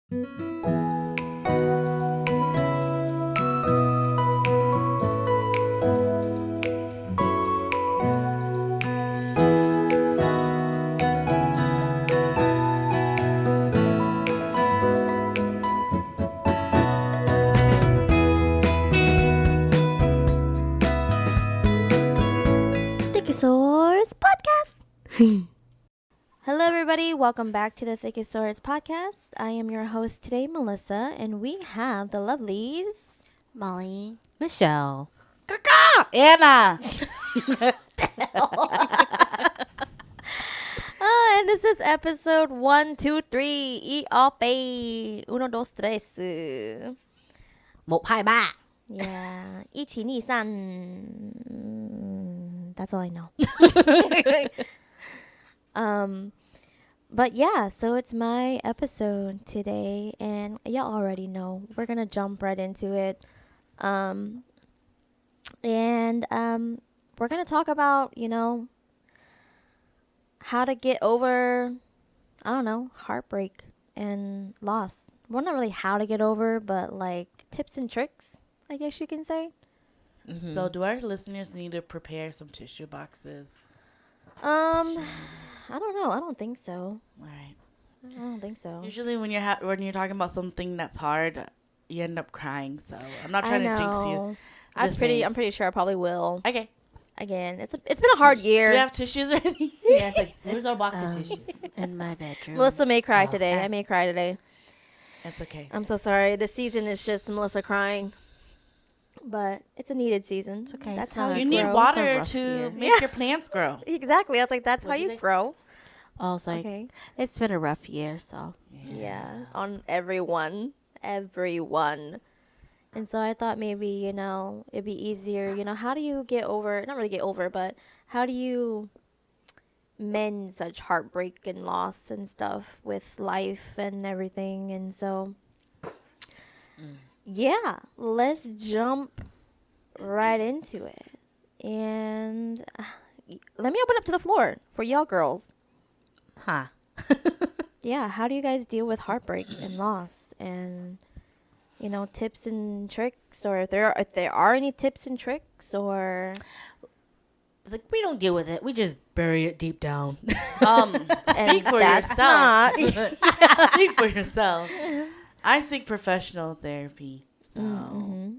Thickosaurus Podcast. Hello, everybody. Welcome back to the Thickosaurus Podcast. I am your host today, Melissa, and we have the lovelies, Molly. Michelle. Kaka! Anna! and this is episode 123. Y ope. Uno, dos, tres. 123. Yeah. Ichi, ni, san. That's all I know. But yeah, so it's my episode today, and y'all already know we're gonna jump right into it. And we're gonna talk about, how to get over, I don't know, heartbreak and loss. Well, not really how to get over, but like tips and tricks, I guess you can say. Mm-hmm. So do our listeners need to prepare some tissue boxes? I don't know. I don't think so. All right. I don't think so. Usually when you're talking about something that's hard, you end up crying. So I'm not trying to jinx you. I'm pretty sure I probably will. Okay. Again, it's been a hard year. Do we have tissues ready? Yeah, it's like, where's our box of tissue? In my bedroom. Melissa may cry today. I may cry today. It's okay. I'm so sorry. The season is just Melissa crying. But it's a needed season. It's okay. That's how you need grow. water to make your plants grow. Exactly. I was like, that's how you grow. I was like, it's been a rough year, so. Yeah. On everyone. And so I thought maybe, it'd be easier. How do you get over, not really get over, but how do you mend such heartbreak and loss and stuff with life and everything? And so, yeah, let's jump right into it. And let me open up to the floor for y'all girls. Huh. Yeah, how do you guys deal with heartbreak and loss? And tips and tricks, or if there are any tips and tricks, or Like, we don't deal with it. We just bury it deep down. Speak for yourself. Speak for yourself. I seek professional therapy, so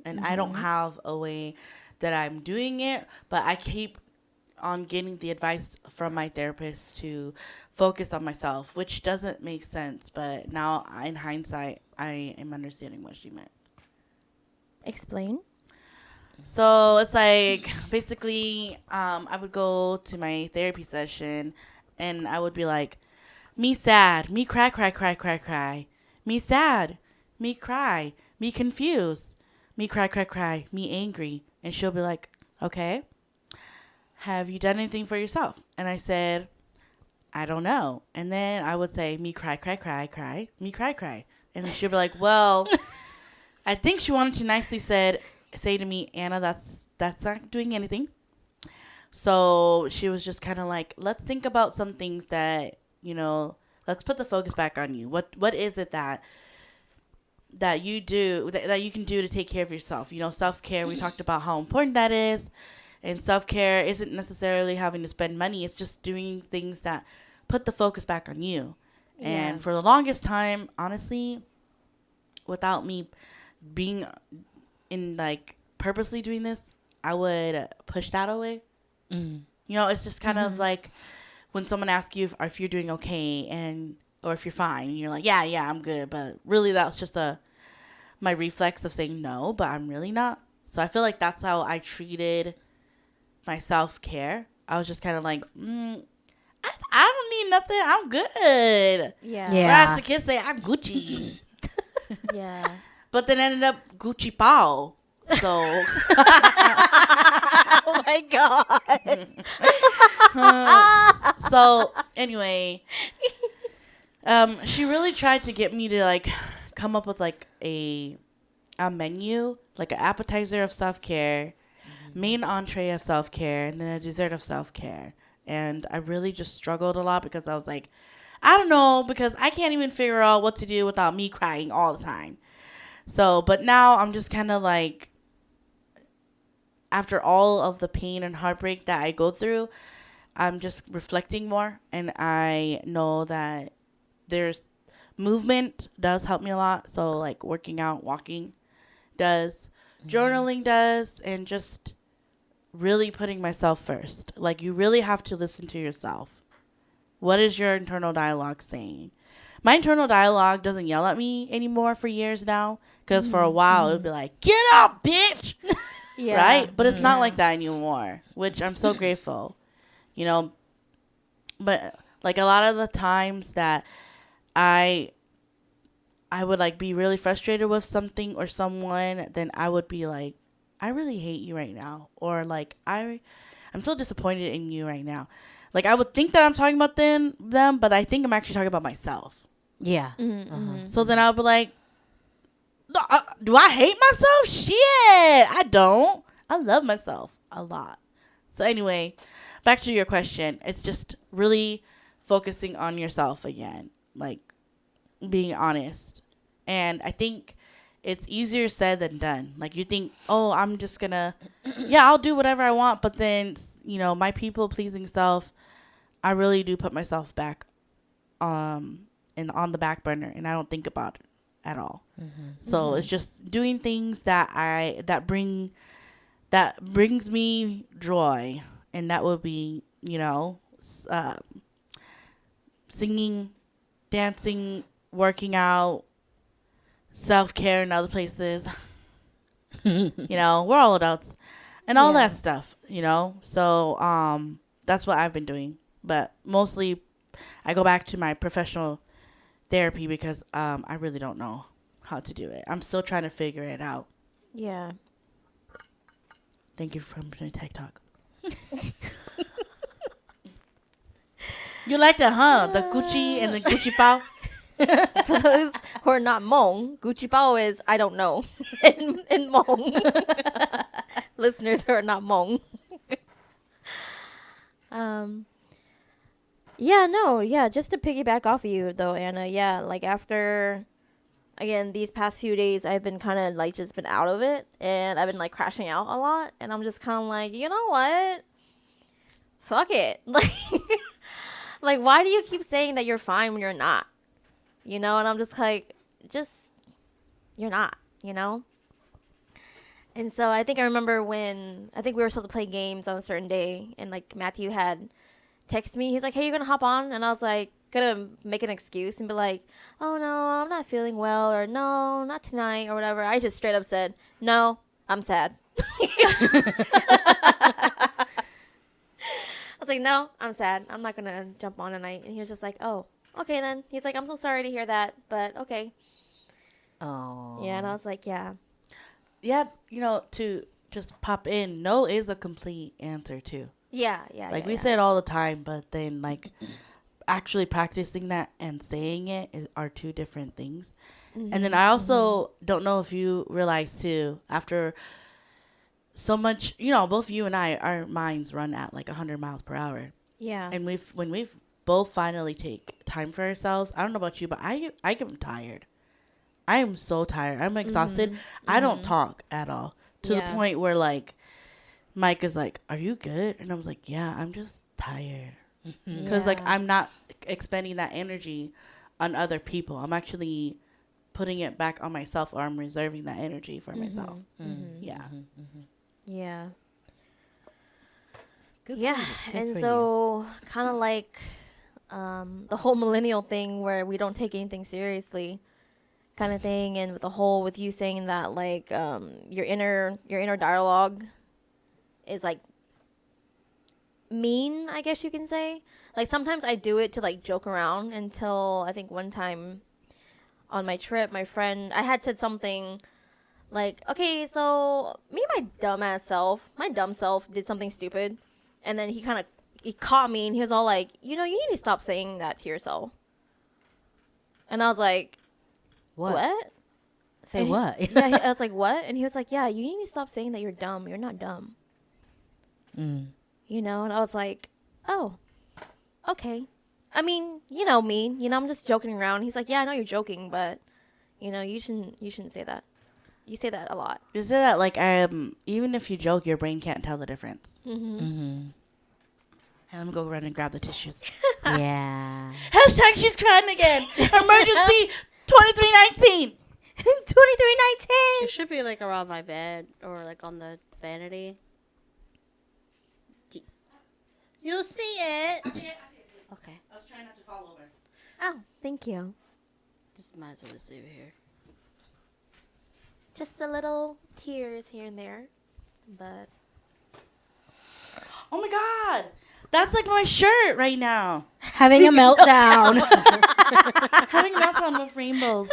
and I don't have a way that I'm doing it, but I keep on getting the advice from my therapist to focus on myself, which doesn't make sense, but now in hindsight, I am understanding what she meant. Explain. So it's like, basically, I would go to my therapy session and I would be like, me sad, me cry, cry, cry, cry, cry. Me sad, me cry, me confused, me cry, cry, cry, me angry. And she'll be like, okay, have you done anything for yourself? And I said, I don't know. And then I would say, me cry, cry, cry, cry, me cry, cry. And then she'll be like, well, I think she wanted to nicely say to me, Anna, that's not doing anything. So she was just kind of like, let's think about some things that, let's put the focus back on you. What is it that you do, that you can do to take care of yourself? Self-care, we talked about how important that is. And self-care isn't necessarily having to spend money. It's just doing things that put the focus back on you. Yeah. And for the longest time, honestly, without me being in, purposely doing this, I would push that away. Mm. It's just kind of like when someone asks you if you're doing okay or if you're fine, and you're like, yeah, I'm good. But really, that was just my reflex of saying no, but I'm really not. So I feel like that's how I treated my self-care. I was just kind of like, I don't need nothing. I'm good. Yeah. Whereas the kids say, I'm Gucci. Yeah. But then ended up Gucci Pao. So. Oh my God. So anyway, she really tried to get me to come up with a menu, like an appetizer of self-care, main entree of self-care, and then a dessert of self-care. And I really just struggled a lot because I was like, I don't know, because I can't even figure out what to do without me crying all the time. So, but now I'm just kind of like, after all of the pain and heartbreak that I go through, I'm just reflecting more, and I know that there's movement does help me a lot. So like working out, walking does, journaling does, and just really putting myself first. Like, you really have to listen to yourself. What is your internal dialogue saying? My internal dialogue doesn't yell at me anymore for years now, because for a while it would be like, get up, bitch. Yeah. Right? But it's not Yeah. like that anymore, which I'm so grateful. You know, but like a lot of the times that I would like be really frustrated with something or someone, then I would be like, I really hate you right now, or like I'm so disappointed in you right now. Like, I would think that I'm talking about them, but I think I'm actually talking about myself. Yeah. So then I'll be like, "No, do I hate myself? Shit, I don't. I love myself a lot." So anyway, back to your question. It's just really focusing on yourself again, like being honest. And I think it's easier said than done. Like, you think, oh, I'm just gonna, yeah, I'll do whatever I want. But then, my people pleasing self, I really do put myself back, and on the back burner, and I don't think about it at all. So it's just doing things that brings me joy, and that would be, singing, dancing, working out, self-care in other places. We're all adults, and all Yeah. that stuff, so that's what I've been doing. But mostly I go back to my professional therapy, because I really don't know how to do it. I'm still trying to figure it out. Yeah. Thank you for doing TikTok. You like that, huh? The Gucci and the Gucci bao. For those who are not Hmong, Gucci Bao is I don't know in Hmong. Listeners who are not Hmong. um. Yeah. No. Yeah. Just to piggyback off of you though, Anna. Yeah. Like after, again, these past few days, I've been kind of like just been out of it, and I've been like crashing out a lot, and I'm just kind of like, you know what? Fuck it. Like, why do you keep saying that you're fine when you're not? And I'm just like, just, you're not, And so I think I remember when, I think we were supposed to play games on a certain day, and like Matthew had texted me. He's like, hey, you gonna hop on? And I was like, gonna make an excuse and be like, oh no, I'm not feeling well, or no, not tonight, or whatever. I just straight up said, no, I'm sad. I was like, no, I'm sad. I'm not gonna jump on tonight. And he was just like, oh, okay then. He's like, I'm so sorry to hear that, but okay. Oh. Yeah, and I was like, yeah. Yeah, to just pop in, no is a complete answer too. Yeah, yeah. Like, yeah, we yeah. say it all the time, but then like actually practicing that and saying it are two different things. And then I also don't know if you realize too, after so much, both you and I, our minds run at like 100 miles per hour. Yeah. And when we've both finally take time for ourselves, I don't know about you, but I get tired. I am so tired. I'm exhausted. I don't talk at all, to the Yeah. point where like Mike is like, "Are you good?" And I was like, "Yeah, I'm just tired." Because like I'm not expending that energy on other people. I'm actually putting it back on myself, or I'm reserving that energy for myself. Yeah. Yeah. Good for Yeah. you. Good And for so kind of like the whole millennial thing where we don't take anything seriously kind of thing, and with you saying that like your inner dialogue is like mean, I guess you can say. Like sometimes I do it to like joke around, until I think one time on my trip, my friend, I had said something like, okay, so me, my dumb self did something stupid, and then he caught me, and he was all like, you need to stop saying that to yourself. And I was like, what? Say And what? I was like, what? And he was like, yeah, you need to stop saying that you're dumb. You're not dumb. Mm. And I was like, oh, okay. I mean, you know me. You know, I'm just joking around. He's like, yeah, I know you're joking, but you know, you shouldn't say that. You say that a lot. You say that like even if you joke, your brain can't tell the difference. Mm-hmm. Mm-hmm. And let me go around and grab the tissues. Yeah. Hashtag she's crying again. Emergency 2319. 2319. It should be like around my bed or like on the vanity. You see it? Okay. I was trying not to fall over. Oh, thank you. Just might as well just leave it here. Just a little tears here and there, but Oh my god. That's like my shirt right now. Having a meltdown. Having a meltdown with rainbows.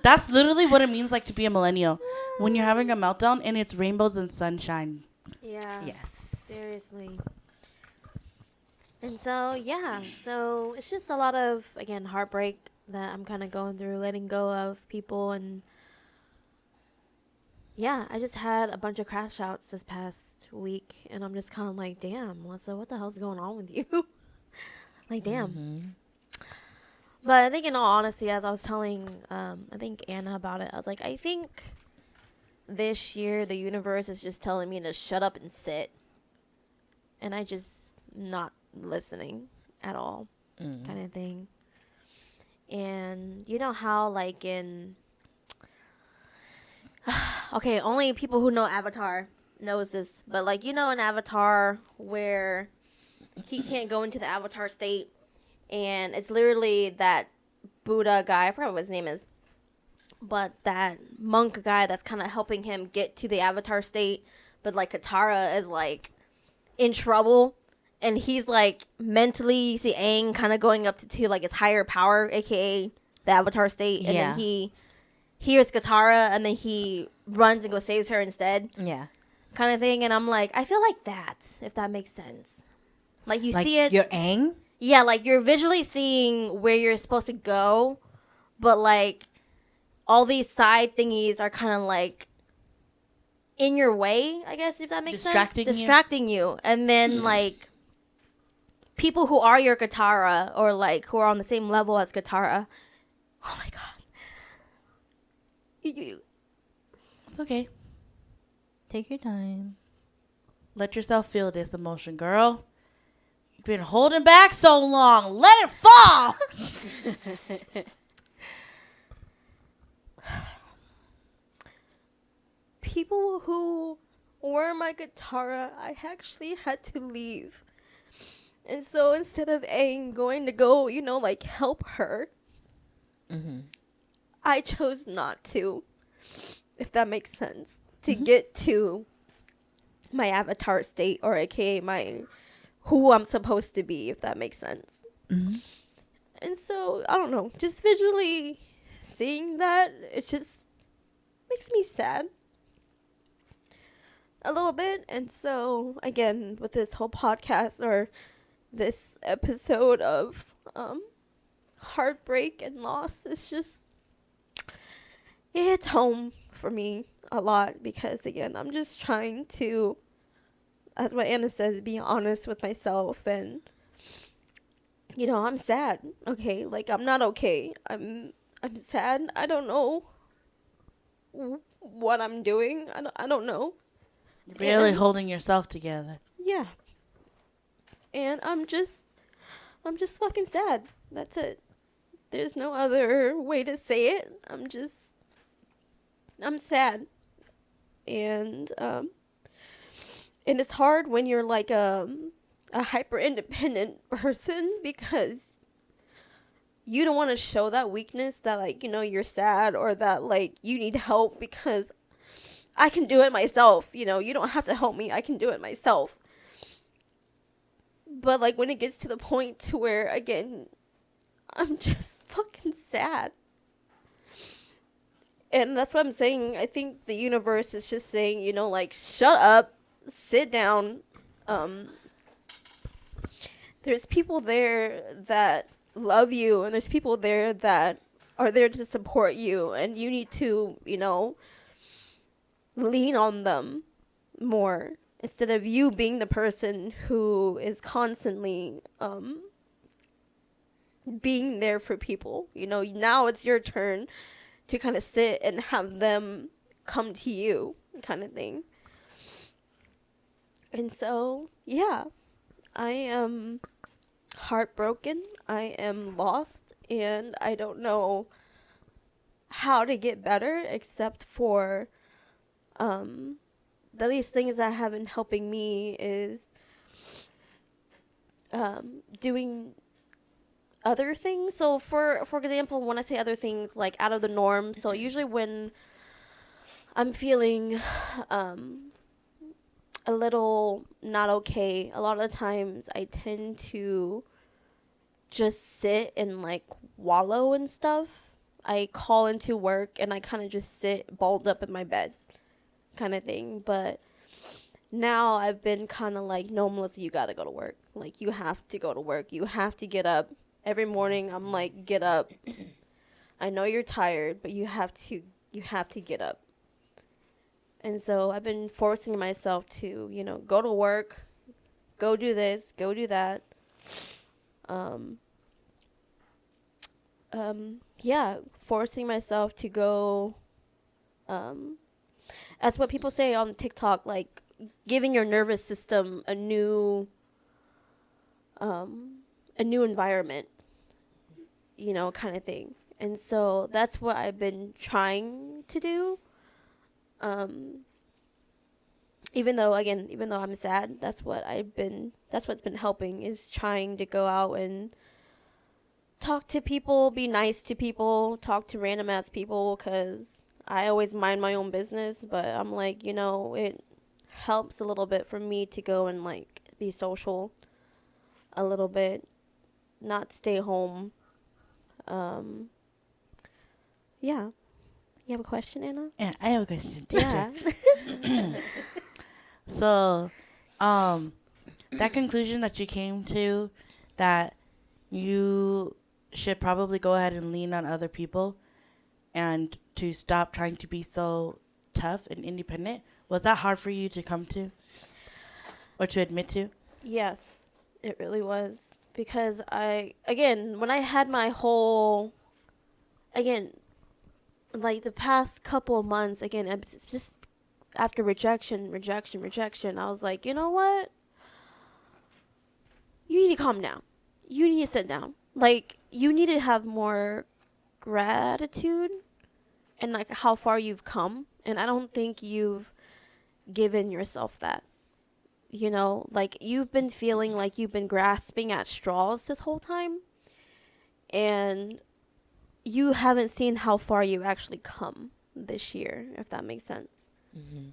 That's literally what it means like to be a millennial. When you're having a meltdown and it's rainbows and sunshine. yeah. Yes. Seriously. And so, yeah. So, it's just a lot of, again, heartbreak that I'm kind of going through, letting go of people. And, yeah, I just had a bunch of crash outs this past week. And I'm just kind of like, damn, Melissa, what the hell's going on with you? Like, damn. Mm-hmm. But I think, in all honesty, as I was telling, I think Anna about it, I was like, I think this year the universe is just telling me to shut up and sit. And I just not listening at all, Mm. kind of thing. And you know how, like, in okay, only people who know Avatar knows this, but like, you know, in Avatar where he can't go into the Avatar state, and it's literally that Buddha guy, I forgot what his name is, but that monk guy that's kind of helping him get to the Avatar state, but like Katara is like in trouble, and he's like mentally, you see Aang kind of going up to like his higher power, aka the Avatar state, and Yeah. then he hears Katara, and then he runs and goes saves her instead, Yeah. kind of thing. And I'm like, I feel like that, if that makes sense. Like you Like see it, you're ang? yeah, like you're visually seeing where you're supposed to go, but like all these side thingies are kind of like in your way, I guess, if that makes Distracting you? sense. Distracting you. And then like people who are your Katara, or like who are on the same level as Katara. Oh my god. It's okay. Take your time. Let yourself feel this emotion, girl. You've been holding back so long. Let it fall. People who were my Katara, I actually had to leave. And so instead of Aang going to go, you know, like help her, Mm-hmm. I chose not to, if that makes sense, to get to my Avatar state, or aka my who I'm supposed to be, if that makes sense. Mm-hmm. And so, I don't know, just visually seeing that, it just makes me sad a little bit. And so, again, with this whole podcast or this episode of heartbreak and loss, it's just, it hits home for me a lot, because, again, I'm just trying to, as what Anna says, be honest with myself. And you know, I'm sad. Okay, like I'm not okay. I'm sad. I don't know what I'm doing. I don't know. You're barely And- holding yourself together. Yeah. And I'm just fucking sad. That's it. There's no other way to say it. I'm sad. And it's hard when you're like a hyper independent person, because you don't want to show that weakness, that like, you know, you're sad, or that like you need help, because I can do it myself. You know, you don't have to help me. I can do it myself. But like when it gets to the point to where, again, I'm just fucking sad. And that's what I'm saying. I think the universe is just saying, you know, like, shut up, sit down. There's people there that love you, and there's people there that are there to support you, and you need to, you know, lean on them more, instead of you being the person who is constantly being there for people. You know, now it's your turn to kind of sit and have them come to you, kind of thing. And so, yeah, I am heartbroken. I am lost, and I don't know how to get better except for the least things that have been helping me is doing other things. So for example, when I say other things like out of the norm, so usually when I'm feeling a little not okay, a lot of the times I tend to just sit and like wallow and stuff. I call into work and I kind of just sit balled up in my bed, kind of thing. But now I've been kind of like, no, Melissa, you gotta go to work. Like, you have to go to work. You have to get up. Every morning I'm like, get up. I know you're tired, but you have to get up. And so I've been forcing myself to, go to work, go do this, go do that. Um, yeah, forcing myself to go. That's what people say on TikTok, like giving your nervous system a new environment, kind of thing. And so that's what I've been trying to do. Even though I'm sad, that's what's been helping is trying to go out and talk to people, be nice to people, talk to random ass people, because I always mind my own business, but I'm like, it helps a little bit for me to go and like be social a little bit, not stay home. Um, yeah. You have a question, Anna? Yeah, I have a question, teacher. Yeah. So, that conclusion that you came to, that you should probably go ahead and lean on other people and to stop trying to be so tough and independent, was that hard for you to come to or to admit to? Yes, it really was. Because when I had my whole, again, like the past couple of months, again, it's just after rejection, I was like, you know what? You need to calm down. You need to sit down. Like, you need to have more gratitude and like how far you've come. And I don't think you've given yourself that. Like you've been feeling like you've been grasping at straws this whole time. And you haven't seen how far you actually come this year, if that makes sense. Mm-hmm.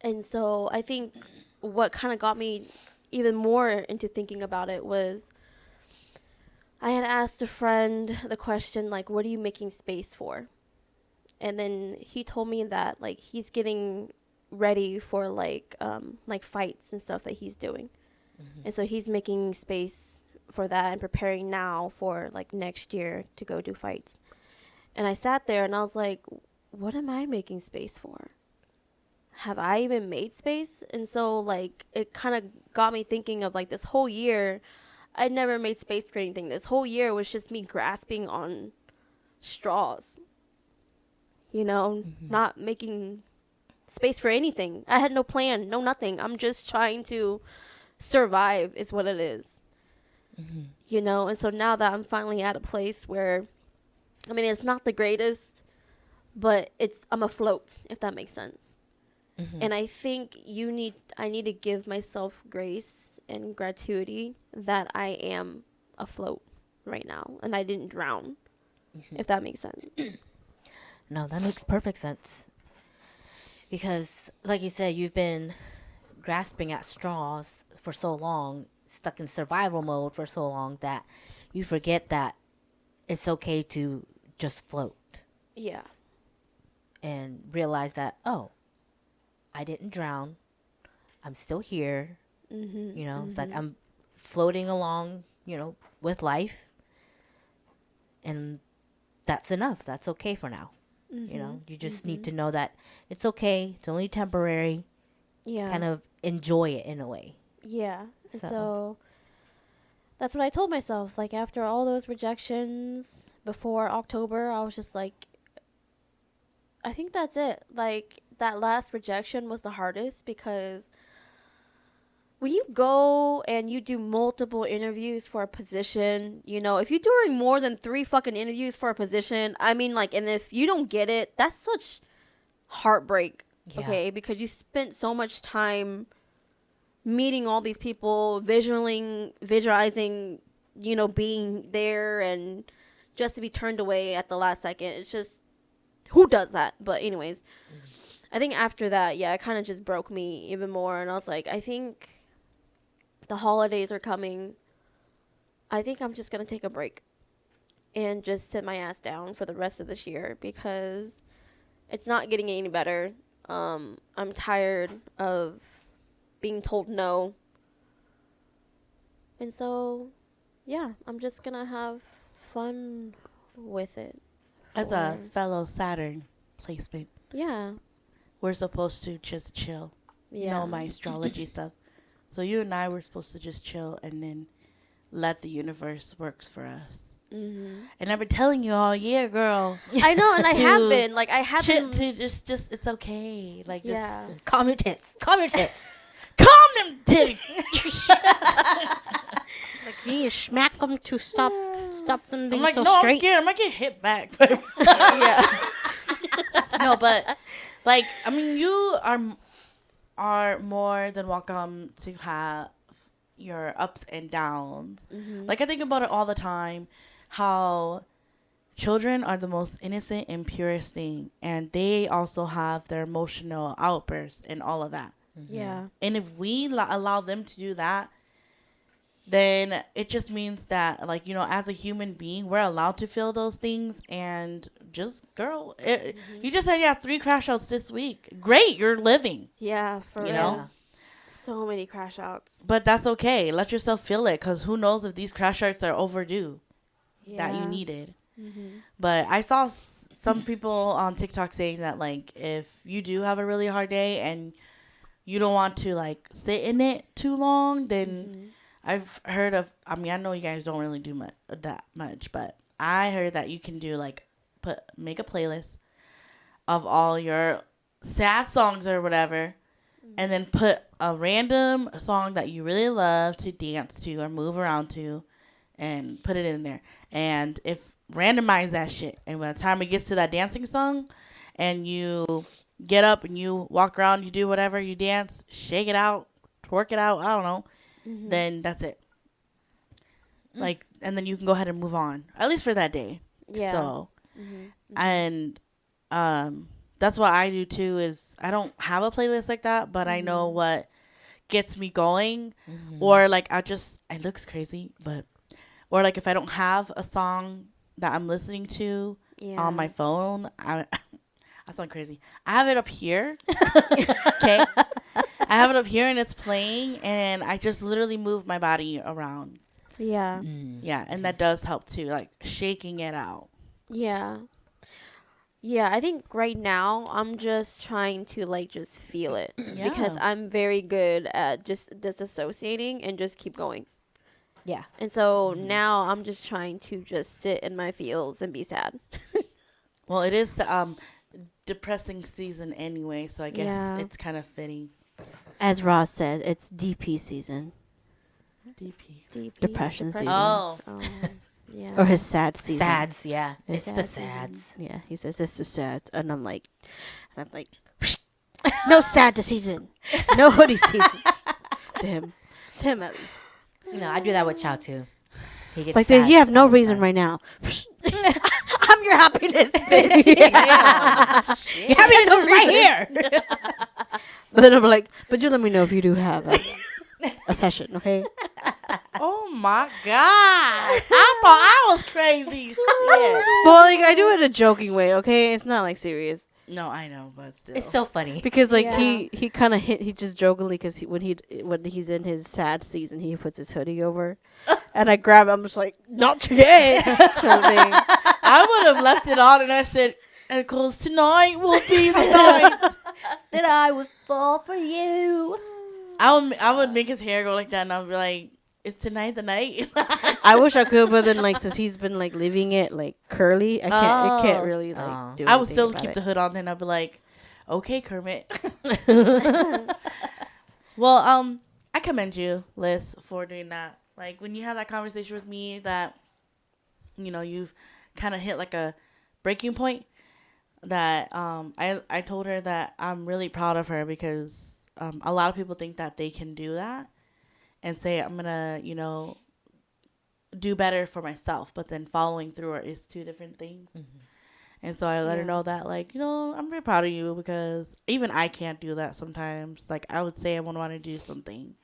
And so I think what kind of got me even more into thinking about it was I had asked a friend the question, like, what are you making space for? And then he told me that, like, he's getting ready for, like fights and stuff that he's doing. Mm-hmm. And so he's making space for that and preparing now for, like, next year to go do fights. And I sat there and I was like, what am I making space for? Have I even made space? And so, like, it kind of got me thinking of, like, this whole year, I never made space for anything. This whole year was just me grasping on straws, Mm-hmm. not making space for anything. I had no plan, no nothing. I'm just trying to survive, is what it is, Mm-hmm. And so now that I'm finally at a place where, I mean, it's not the greatest, but I'm afloat, if that makes sense. Mm-hmm. And I think I need to give myself grace and gratuity that I am afloat right now and I didn't drown, if that makes sense. No, that makes perfect sense. Because, like you said, you've been grasping at straws for so long, stuck in survival mode for so long that you forget that it's okay to just float Yeah. and realize that, oh, I didn't drown. I'm still here. Mhm. It's like Mhm. I'm floating along, with life. And that's enough. That's okay for now. Mhm. You just need Mhm. to know that it's okay. It's only temporary. Yeah. Kind of enjoy it in a way. Yeah. And So, so that's what I told myself. Like after all those rejections before October, I was just like, I think that's it. Like that last rejection was the hardest because when you go and you do multiple interviews for a position, you know, if you're doing more than 3 fucking interviews for a position, I mean, like, and if you don't get it, that's such heartbreak, Yeah. okay? Because you spent so much time meeting all these people, visualizing, you know, being there, and just to be turned away at the last second. It's just, who does that? But anyways, I think after that, yeah, it kind of just broke me even more. And I was like, I think the holidays are coming. I think I'm just going to take a break and just sit my ass down for the rest of this year because it's not getting any better. I'm tired of being told no. And so, yeah, I'm just going to have fun with it. As a fellow Saturn placement, Yeah. we're supposed to just chill. Yeah. You know, my astrology stuff. So you and I were supposed to just chill and then let the universe works for us. Mm-hmm. And I've been telling you all year, girl. I know, and I have To been. Like, I have been. To just it's okay. Like, just Yeah. Calm your tits. Calm your tits. calm them titties. Like you need to smack them to stop them I'm being like, so no, I'm straight. scared. I might get hit back. Yeah. No, but like, I mean, you are more than welcome to have your ups and downs. Mm-hmm. Like, I think about it all the time, how children are the most innocent and purest thing, and they also have their emotional outbursts and all of that. Yeah. And if we allow them to do that, then it just means that, like, you know, as a human being, we're allowed to feel those things. And just, girl, you just said you have 3 crash outs this week. Great, you're living. Yeah, for You real. know? So many crash outs. But that's okay. Let yourself feel it, because who knows if these crash outs are overdue Yeah. that you needed. Mm-hmm. But I saw some people on TikTok saying that, like, if you do have a really hard day and you don't want to, like, sit in it too long, then Mm-hmm. I've heard of, I mean, I know you guys don't really do that much, but I heard that you can do, like, make a playlist of all your sad songs or whatever, and then put a random song that you really love to dance to or move around to, and put it in there. And if randomize that shit, and by the time it gets to that dancing song, and you get up and you walk around, you do whatever, you dance, shake it out, twerk it out, I don't know, Mm-hmm. then that's it. Like, and then you can go ahead and move on, at least for that day. Yeah. So, Mm-hmm. and that's what I do too. Is I don't have a playlist like that, but I know what gets me going. Or like it looks crazy, but or like if I don't have a song that I'm listening to on my phone, I sound crazy. I have it up here. Okay. I have it up here and it's playing, and I just literally move my body around. Yeah. Yeah, and that does help too, like shaking it out. Yeah. Yeah, I think right now I'm just trying to like just feel it because I'm very good at just disassociating and just keep going. Yeah. And so now I'm just trying to just sit in my feels and be sad. Well, it is depressing season anyway, so I guess Yeah. it's kind of fitting. As Ross said, it's DP season. DP. Depression season. Oh. Yeah. Or his sad season. Sads, yeah. It's It's the sad sads. Yeah, he says it's the sad. And I'm like, no sad season. No hoodie season. To him at least. No, I do that with Chow too. He gets Like, sad you have no all the reason time. right now. I'm your happiness, bitch. Your happiness is right here. But then I'm like, but you let me know if you do have a session, okay? Oh my God. I thought I was crazy. Shit. Well, like, I do it in a joking way, okay? It's not like serious. No, I know, but still. It's so funny. Because like Yeah. he kind of he just jokingly, because when he's in his sad season, he puts his hoodie over, and I grab it, I'm just like, not today. Kind of thing. I would have left it on and I said, "Because tonight will be the night That I would fall for you. I would make his hair go like that, and I'd be like, is tonight the night? I wish I could, but then like since he's been like leaving it like curly, I can't. It can't Oh. really like Oh. do. I would anything still about keep it. the hood on, then I'd be like, okay, Kermit. Well, I commend you, Liz, for doing that. Like when you have that conversation with me, that you've kind of hit like a breaking point. That I told her that I'm really proud of her because a lot of people think that they can do that and say I'm gonna do better for myself, but then following through is two different things. And so I let her know that, like, I'm very proud of you because even I can't do that sometimes. Like, I would say I want to do something,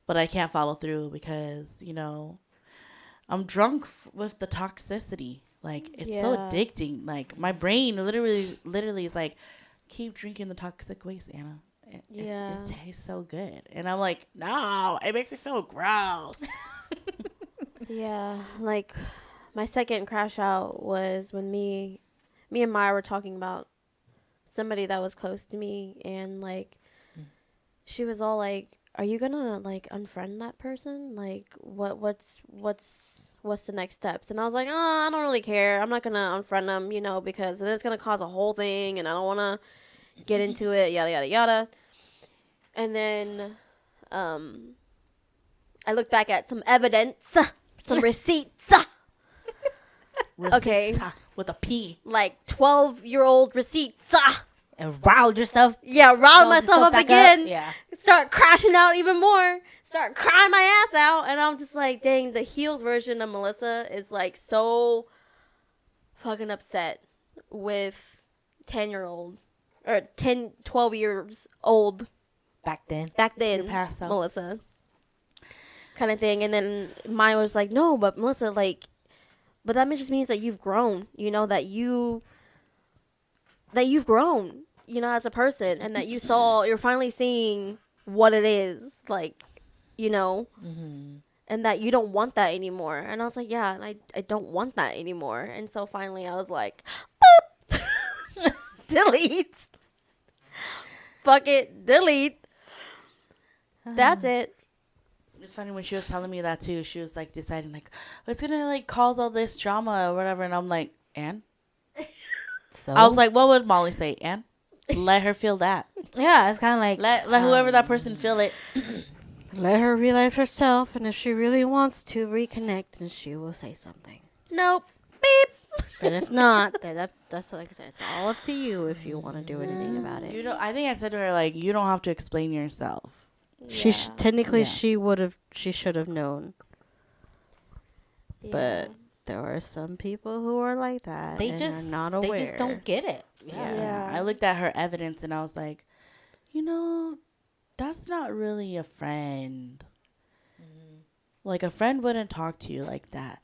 but I can't follow through because, I'm drunk with the toxicity. Like, it's so Yeah. addicting. Like, my brain literally is like, keep drinking the toxic waste, Anna. Yeah. It tastes so good. And I'm like, no, it makes me feel gross. Yeah, like my second crash out was when me and Maya were talking about somebody that was close to me, and like she was all like, "Are you gonna like unfriend that person? Like, what's the next steps?" And I was like, "Oh, I don't really care. I'm not gonna unfriend them, because then it's gonna cause a whole thing, and I don't want to get into it. Yada yada yada." And then, I looked back at some evidence, some receipts. Okay. Receipts, with a P. Like 12-year-old receipts. And riled yourself. Yeah, riled riled myself yourself up back again. Yeah. Start crashing out even more. Start crying my ass out. And I'm just like, dang, the healed version of Melissa is like so fucking upset with 10-year-old or 10, 12 years old Back then. back then, Your past self. Melissa. Kind of thing. And then mine was like, no, but Melissa, like, but that just means that you've grown, that you've grown, as a person, and that you're finally seeing what it is, like, Mm-hmm. and that you don't want that anymore. And I was like, yeah, and I don't want that anymore. And so finally I was like, boop, delete. Fuck it, delete. That's it. It's funny when she was telling me that too. She was like deciding like, it's gonna like cause all this drama or whatever, and I'm like, Anne. So I was like, what would Molly say, Anne? Let her feel that. yeah, it's kind of like Let whoever that person feel it. Let her realize herself, and if she really wants to reconnect, then she will say something. Nope. Beep. But if not, then that's like I said. It's all up to you if you want to do anything about it. I think I said to her like, you don't have to explain yourself. She Yeah. technically Yeah. she should have known, but there are some people who are like that. they and just are not aware. they just don't get it. Yeah. Yeah. I looked at her evidence and I was like, that's not really a friend. Like a friend wouldn't talk to you like that.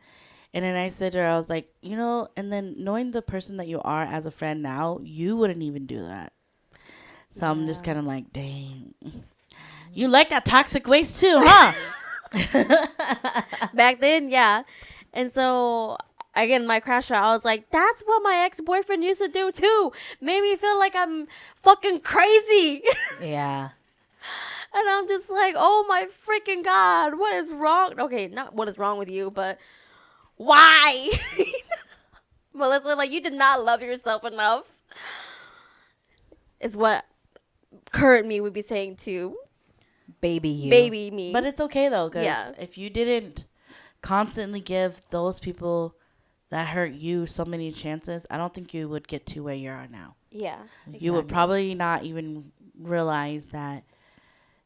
And then I said to her, I was like, and then knowing the person that you are as a friend now, you wouldn't even do that. So I'm just kind of like, dang. You like that toxic waste too, huh? Back then, yeah. And so again, my crash out, I was like, that's what my ex-boyfriend used to do too. Made me feel like I'm fucking crazy. Yeah. And I'm just like, oh my freaking God, what is wrong? Okay, not what is wrong with you, but why? Melissa, like, you did not love yourself enough. Is what current me would be saying to Baby you. baby me. But it's okay though, because Yeah. if you didn't constantly give those people that hurt you so many chances, I don't think you would get to where you are now. yeah. You would probably not even realize that,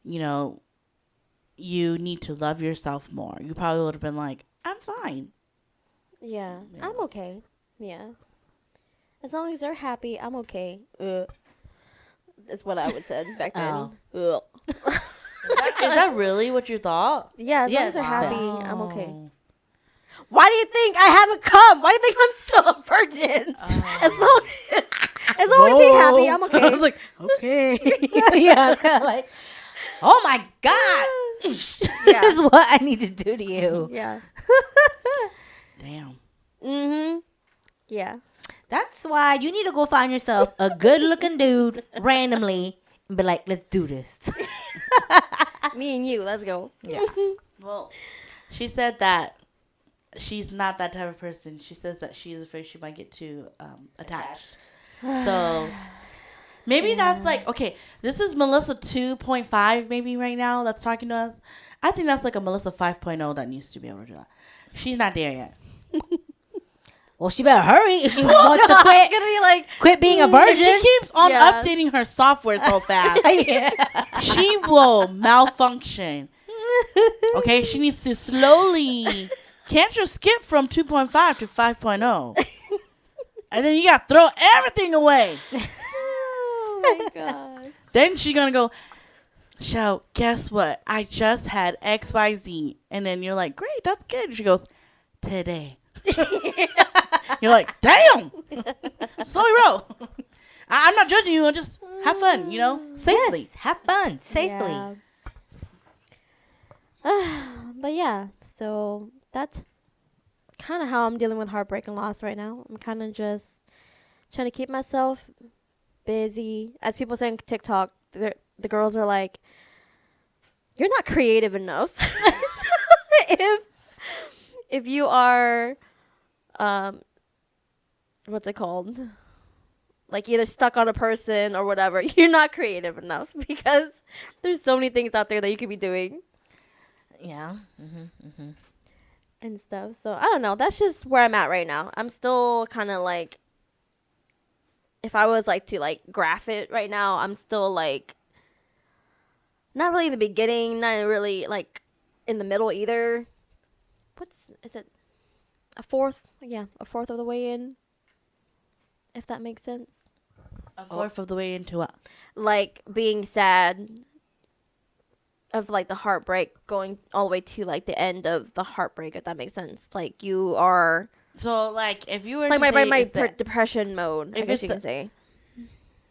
you need to love yourself more. You probably would have been like, I'm fine. Yeah. Yeah. I'm okay. Yeah. As long as they're happy, I'm okay. Is what I would said back then. Oh. Ugh. Is that really what you thought? Yeah, as long Yeah, as they're wow. happy, I'm okay. Oh. Why do you think I haven't come? Why do you think I'm still a virgin? As long as he's happy, I'm okay. I was like, okay. Yeah, it's kind of like, oh my God. Yeah. This is what I need to do to you. Yeah. Damn. Mhm. Yeah. That's why you need to go find yourself a good looking dude randomly and be like, let's do this. Me and you, let's go. Yeah. Well, She said that she's not that type of person. She says that she's afraid she might get too attached. So maybe that's like, okay, this is Melissa 2.5 maybe right now that's talking to us. I think that's like a Melissa 5.0 that needs to be able to do that. She's not there yet. Well, she better hurry if she wants to quit. Gonna be like, Quit being a If virgin. she keeps on Yeah. updating her software so fast, Yeah. she will malfunction. Okay, she needs to slowly. Can't just skip from 2.5 to 5.0. And then you got to throw everything away. oh my god. Then she's going to go, so guess what? I just had XYZ. And then you're like, great, that's good. She goes, today. You're like, damn. Slowly roll. I'm not judging you. Just have fun, safely. Yes, have fun safely. Yeah. But yeah, so that's kind of how I'm dealing with heartbreak and loss right now. I'm kind of just trying to keep myself busy. As people say on TikTok, the girls are like, "You're not creative enough." if you are, what's it called? Like either stuck on a person or whatever, you're not creative enough because there's so many things out there that you could be doing. Yeah. And stuff. So I don't know. That's just where I'm at right now. I'm still kind of like, if I was like to like graph it right now, I'm still like, not really in the beginning, not really like in the middle either. Is it a fourth? Yeah, a fourth of the way in. If that makes sense. A fourth of the way into it. Like being sad of like the heartbreak going all the way to like the end of the heartbreak, if that makes sense. Like you are So, like, if you were like to say my is that depression mode, I if guess it's you can say.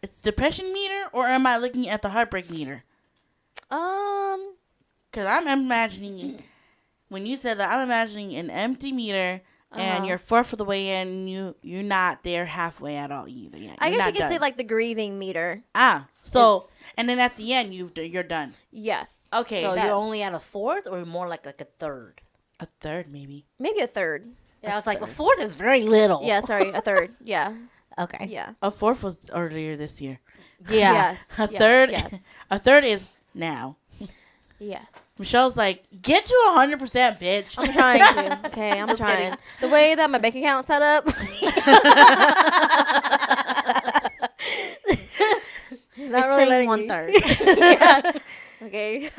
it's depression meter, or am I looking at the heartbreak meter? Because I'm imagining, when you said that, I'm imagining an empty meter, and you're fourth of the way in, you're not there halfway at all either. Yeah, I you're guess you not can say done. like the grieving meter. So, and then at the end, you're done. Yes. Okay, So you're only at a fourth or more like a third? a third maybe. Maybe a third. Yeah, I was like, a fourth is very little. Yeah, sorry, a third. Yeah. Okay. Yeah. A fourth was earlier this year. Yeah. Yes. A yes, third, Yes. a third is now. Yes. Michelle's like, get to 100%, bitch. I'm trying to. Okay, I'm Just trying. kidding. The way that my bank account's set up. Not really letting me. 1/3. Yeah. Okay.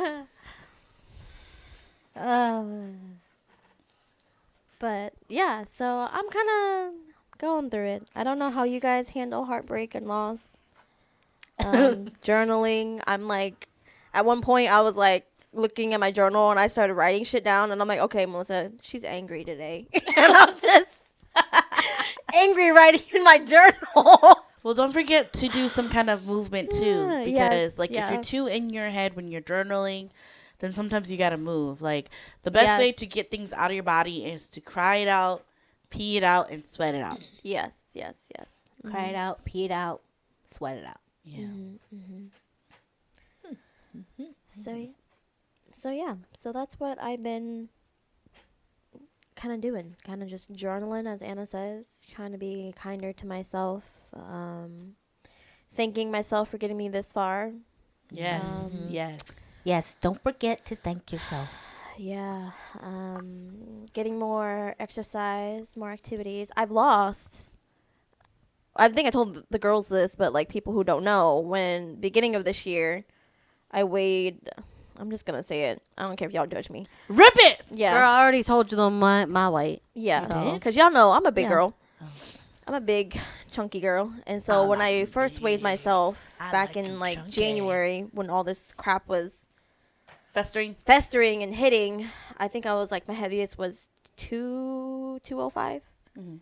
But yeah, so I'm kind of going through it. I don't know how you guys handle heartbreak and loss. Journaling. I'm like, at one point I was like looking at my journal and I started writing shit down and I'm like, okay, Melissa, she's angry today. And I'm just angry writing in my journal. Well, don't forget to do some kind of movement too, Yeah, because yes, like if yeah. you're too in your head when you're journaling, then sometimes you gotta move. Like the best way Yes. to get things out of your body is to cry it out, pee it out, and sweat it out. Yes, yes, yes. Cry it out, pee it out, sweat it out. Yeah. So yeah, so that's what I've been kind of doing, kind of just journaling, as Anna says, trying to be kinder to myself, thanking myself for getting me this far. Yes. Yes. Yes, don't forget to thank yourself. Yeah, getting more exercise, more activities. I've lost. I think I told the girls this, but like people who don't know, when beginning of this year, I weighed. I'm just gonna say it. I don't care if y'all judge me. Rip it. Yeah, Girl, I already told you my weight. yeah, did? because y'all know I'm a big Yeah. girl. I'm a big, chunky girl, and so when I first weighed myself I back like in 'em like chunky. January, when all this crap was Festering. festering and hitting, I think I was like my heaviest was 205. Mhm. And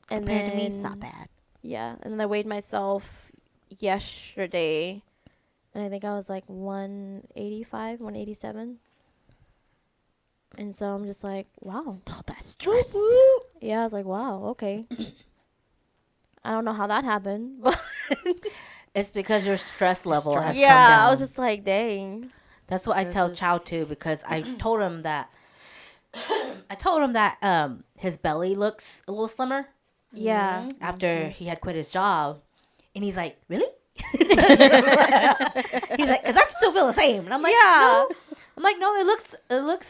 Compared then to me, it's not bad. Yeah, and then I weighed myself yesterday, and I think I was like 185, 187. And so I'm just like, wow. It's all that stress. Yeah, I was like, wow, okay. I don't know how that happened, but It's because your stress level has come yeah, down. I was just like, dang. That's what I tell Chow too, because I told him that I told him that his belly looks a little slimmer Yeah. after he had quit his job, and he's like, "Really?" He's like, "Cause I still feel the same," and I'm like, Yeah. "No." I'm like, "No, it looks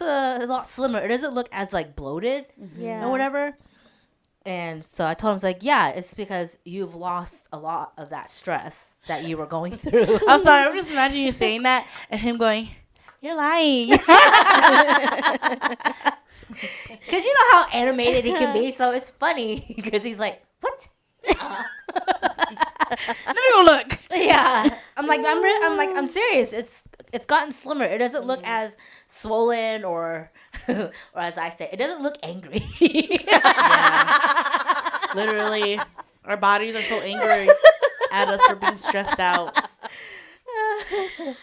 a lot slimmer. It doesn't look as like bloated Yeah. or whatever." And so I told him, "It's like, yeah, it's because you've lost a lot of that stress that you were going through." I'm sorry. I'm just imagining you saying that and him going, "You're lying." Because you know how animated he can be, so it's funny because he's like, "What?" Let me go look. Yeah, I'm serious. It's gotten slimmer. It doesn't look as swollen or or as I say, it doesn't look angry. Yeah. Literally, our bodies are so angry at us for being stressed out. Oh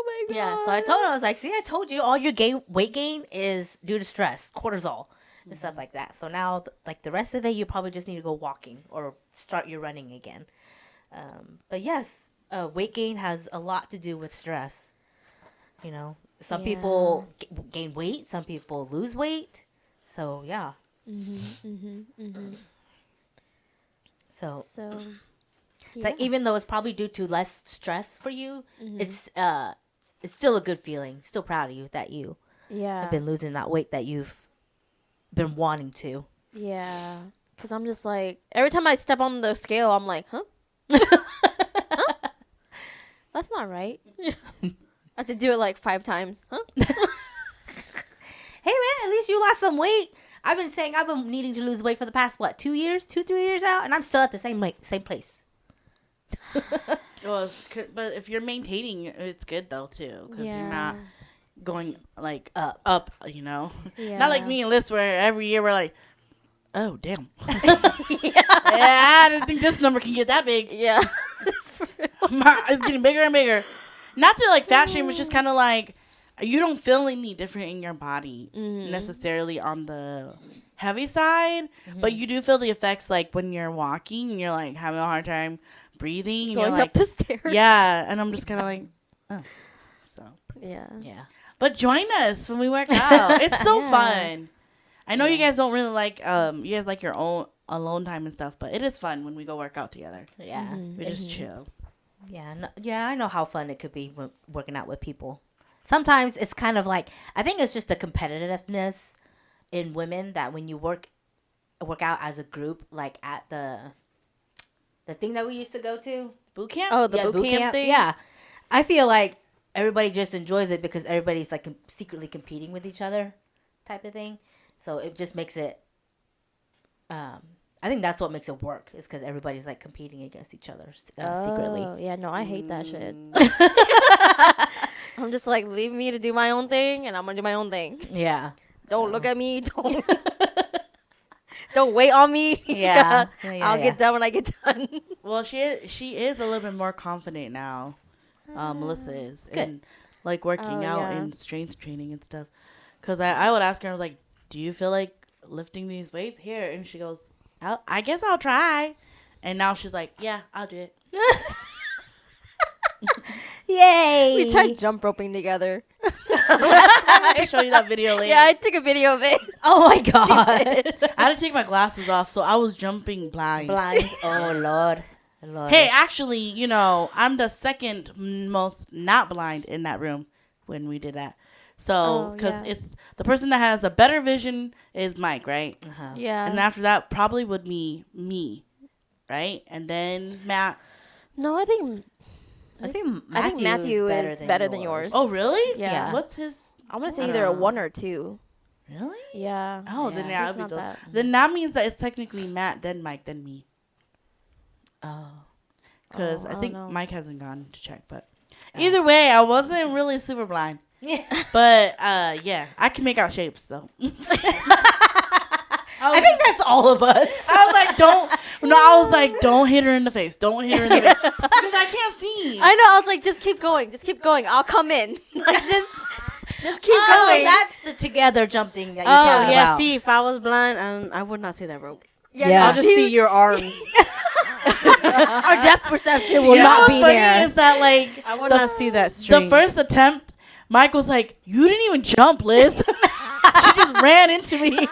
my god. Yeah, so I told him, I was like, "See, I told you, all your weight gain is due to stress, cortisol, and stuff like that. So now, like the rest of it, you probably just need to go walking or start your running again." But yes, weight gain has a lot to do with stress. You know, some people gain weight, some people lose weight. So yeah. So So. it's like even though it's probably due to less stress for you, it's still a good feeling. Still proud of you that you Yeah. have been losing that weight that you've been wanting to. Yeah. Cause I'm just like every time I step on the scale, I'm like, huh? That's not right. I have to do it like 5 times. Huh? Hey man, at least you lost some weight. I've been saying I've been needing to lose weight for the past 3 years out, and I'm still at the same place. Well, but if you're maintaining, it's good though too, because you're not going like up. You know, not like me and Liz, where every year we're like, "Oh damn, yeah, I didn't think this number can get that big." Yeah. It's getting bigger and bigger. Not to like fat shame, it's just kind of like you don't feel any different in your body necessarily on the heavy side, but you do feel the effects like when you're walking and you're like having a hard time breathing and Going you're like, up the stairs. yeah, and I'm just kind of like, oh, so. Yeah. Yeah. But join us when we work out. It's so Yeah. fun. I know you guys don't really like you guys like your own alone time and stuff, but it is fun when we go work out together. Yeah. We just chill. Yeah. No, yeah, I know how fun it could be when working out with people. Sometimes it's kind of like, I think it's just the competitiveness in women that when you work out as a group, like at the thing that we used to go to, Boot camp? Oh, the boot camp thing? Yeah. I feel like everybody just enjoys it because everybody's like secretly competing with each other type of thing. So it just makes it, I think that's what makes it work, is because everybody's like competing against each other secretly. Oh, yeah, no, I hate that shit. I'm just like, leave me to do my own thing, and I'm gonna do my own thing. Yeah. Don't look at me. Don't wait on me. Yeah. I'll get done when I get done. Well, she is a little bit more confident now. Melissa is. Good. And like working out yeah. and strength training and stuff. Because I would ask her, I was like, do you feel like lifting these weights here? And she goes, I guess I'll try. And now she's like, yeah, I'll do it. Yay. We tried jump roping together. I have to show you that video later. Yeah, I took a video of it. Oh my God. I had to take my glasses off, so I was jumping blind. Blind. Oh Lord. Hey, actually, you know, I'm the second most not blind in that room when we did that. So, because it's the person that has a better vision is Mike, right? Uh-huh. Yeah. And after that, probably would be me, right? And then Matt. No, I think Matthew is better than yours. Oh, really? Yeah. What's his? I'm gonna say I either a don't know. 1 or 2. Really? Yeah. Oh, then Yeah, yeah, he's it'd be not that. then that means that it's technically Matt, then Mike, then me. Oh. Because Oh, I I think don't know. Mike hasn't gone to check, but either way, I wasn't really super blind. Yeah. But yeah, I can make out shapes. So I think that's all of us. I was like, don't hit her in the face. Don't hit her in the face because I can't see. I know. I was like, just keep going. Just keep going. I'll come in. Like, just keep Oh, going. that's the together jumping that you're Oh talking yeah. about. See, if I was blind, I would not see that rope. Yeah. I'll just see your arms. Our depth perception will You know not what's be funny there. is that like I would not see that string. the first attempt, Mike was like, "You didn't even jump, Liz." She just ran into me. Because